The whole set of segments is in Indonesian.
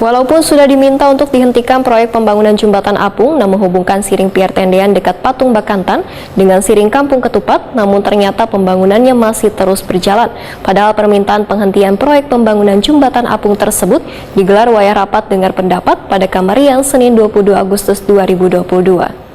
Walaupun sudah diminta untuk dihentikan proyek pembangunan jembatan apung yang menghubungkan Siring Pier Tendean dekat Patung Bakantan dengan Siring Kampung Ketupat, namun ternyata pembangunannya masih terus berjalan. Padahal permintaan penghentian proyek pembangunan jembatan apung tersebut digelar wayah rapat dengar pendapat pada Kamariang Senin 22 Agustus 2022.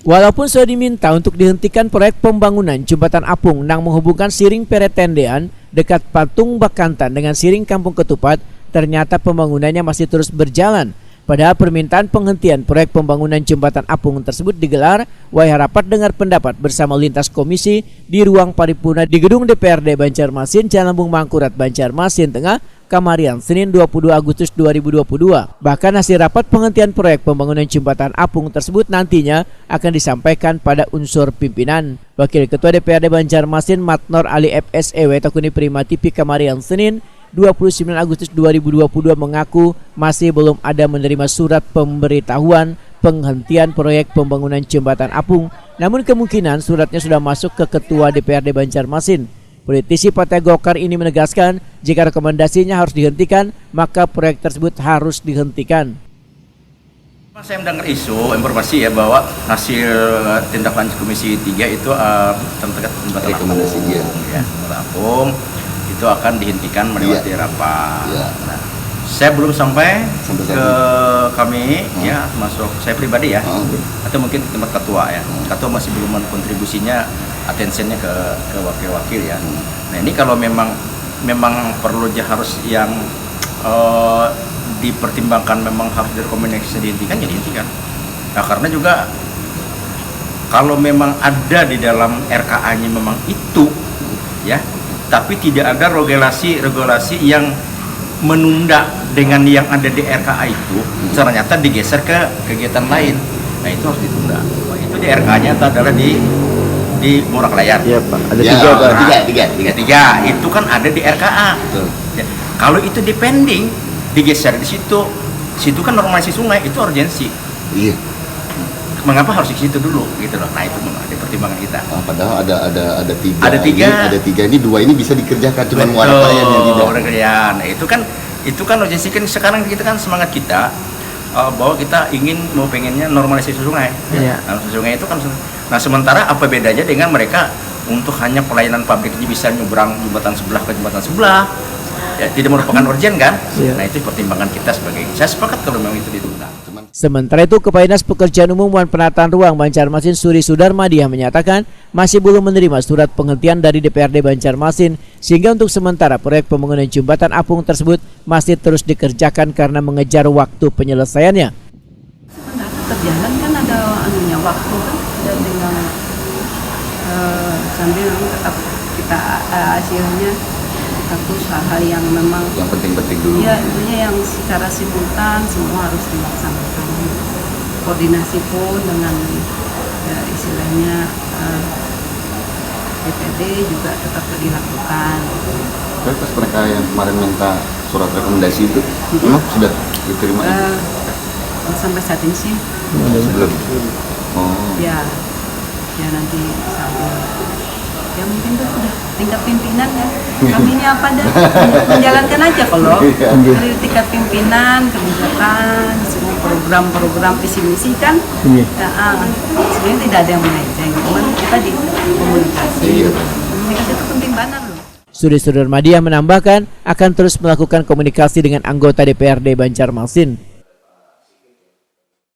Walaupun sudah diminta untuk dihentikan proyek pembangunan jembatan apung yang menghubungkan Siring Pier Tendean dekat Patung Bakantan dengan Siring Kampung Ketupat, ternyata pembangunannya masih terus berjalan. Padahal permintaan penghentian proyek pembangunan jembatan apung tersebut digelar wayah rapat dengar pendapat bersama lintas komisi di ruang paripurna di gedung DPRD Banjarmasin, Jalan Lambung Mangkurat, Banjarmasin Tengah, Kamariang, Senin 22 Agustus 2022. Bahkan hasil rapat penghentian proyek pembangunan jembatan apung tersebut nantinya akan disampaikan pada unsur pimpinan. Wakil Ketua DPRD Banjarmasin Matnor Ali FSEW Takuni Prima TV Kamariang Senin 29 Agustus 2022 mengaku masih belum ada menerima surat pemberitahuan penghentian proyek pembangunan jembatan apung, namun kemungkinan suratnya sudah masuk ke Ketua DPRD Banjarmasin. Politisi Partai Golkar ini menegaskan jika rekomendasinya harus dihentikan, maka proyek tersebut harus dihentikan. Saya mendengar isu informasi ya bahwa hasil tindak lanjut Komisi 3 itu tentang jembatan apung itu akan dihentikan melewati rapat. Nah, saya belum sampai ke kami ya, masuk saya pribadi ya, atau mungkin tempat ketua ya. Ketua masih belum kontribusinya, atensinya ke wakil-wakil ya. Nah ini kalau memang perlu harus yang dipertimbangkan, memang harus direkomendasi dihentikan, ya dihentikan. Nah karena juga kalau memang ada di dalam RKA-nya memang itu ya, tapi tidak ada regulasi yang menunda dengan yang ada di RKA itu, ternyata digeser ke kegiatan lain. Nah itu harus ditunda. Itu di RKA-nya adalah di Murak Layar. Iya Pak. Ada tiga. Itu kan ada di RKA. Ya. Kalau itu dipending, digeser di situ kan normalisasi sungai, itu urgensi. Iya. Mengapa harus di situ dulu gitu loh. Nah itu ada pertimbangan kita. Padahal ada tiga. Ada tiga. Ini dua ini bisa dikerjakan, cuma muara pelayan yang tidak. Nah itu kan urgensi kan. Sekarang kita kan semangat kita bahwa kita pengennya normalisasi sungai. Iya. Nah, sungai itu kan. Nah sementara apa bedanya dengan mereka untuk hanya pelayanan pabrik aja bisa nyebrang jembatan sebelah ke jembatan sebelah, ya tidak merupakan urgen kan? Iya. Nah itu pertimbangan kita sebagai. Saya sepakat kalau memang itu ditunda. Sementara itu, Kepala Dinas Pekerjaan Umum dan Penataan Ruang Banjarmasin Suri Sudarmadi menyatakan masih belum menerima surat penghentian dari DPRD Banjarmasin, sehingga untuk sementara proyek pembangunan jembatan apung tersebut masih terus dikerjakan karena mengejar waktu penyelesaiannya. Sebenarnya terjalan kan ada waktu kan, dan dengan sambil tetap kita hasilnya satu hal yang memang yang penting-penting dulu. Ya, intinya yang secara simultan semua harus dilaksanakan. Koordinasi pun dengan ya, istilahnya DPD juga tetap dilakukan. Terus mereka yang kemarin minta surat rekomendasi itu, memang sudah diterima? Sampai saat ini sih belum. Oh. Ya nanti sambil. Ya mungkin itu sudah tingkat pimpinan ya. Kami ini apa dah? Menjalankan aja kalau dari tingkat pimpinan, kebijakan, semua program-program visi misi kan. Sebenarnya tidak ada yang melenceng, cuman kita di komunikasi. Komunikasi itu penting banget loh. Suri Sudarmadi menambahkan akan terus melakukan komunikasi dengan anggota DPRD Banjarmasin.